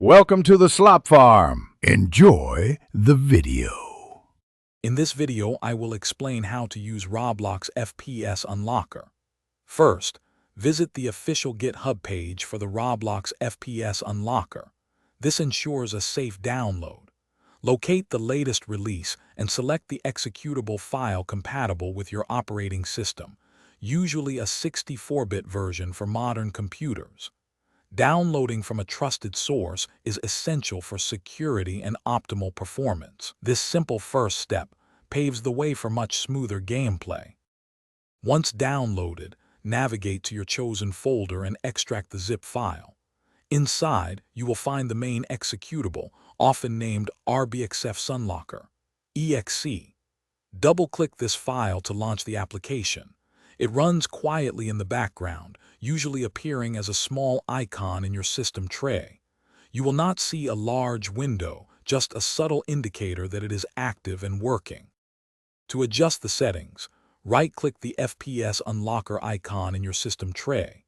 Welcome to the Slop Farm. Enjoy the video. In this video, I will explain how to use Roblox FPS Unlocker. First, visit the official GitHub page for the Roblox FPS Unlocker. This ensures a safe download. Locate the latest release and select the executable file compatible with your operating system, usually a 64-bit version for modern computers. Downloading from a trusted source is essential for security and optimal performance. This simple first step paves the way for much smoother gameplay. Once downloaded, navigate to your chosen folder and extract the zip file. Inside, you will find the main executable, often named RBXFS Unlocker, EXE. Double-click this file to launch the application. It runs quietly in the background, usually appearing as a small icon in your system tray. You will not see a large window, just a subtle indicator that it is active and working. To adjust the settings, right-click the FPS Unlocker icon in your system tray.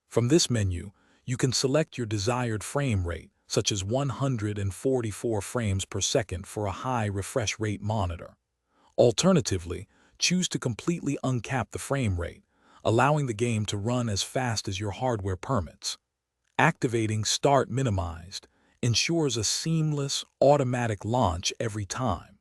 From this menu, you can select your desired frame rate, such as 144 frames per second for a high refresh rate monitor. Alternatively, choose to completely uncap the frame rate, allowing the game to run as fast as your hardware permits. Activating Start Minimized ensures a seamless, automatic launch every time.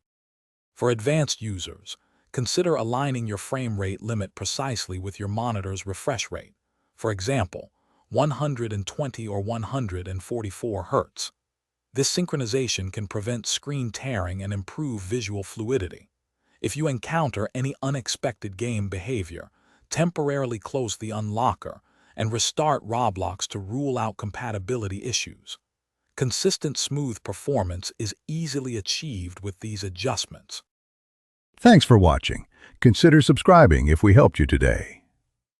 For advanced users, consider aligning your frame rate limit precisely with your monitor's refresh rate. For example, 120 or 144 Hz. This synchronization can prevent screen tearing and improve visual fluidity. If you encounter any unexpected game behavior, temporarily close the unlocker and restart Roblox to rule out compatibility issues. Consistent smooth performance is easily achieved with these adjustments. Thanks for watching. Consider subscribing if we helped you today.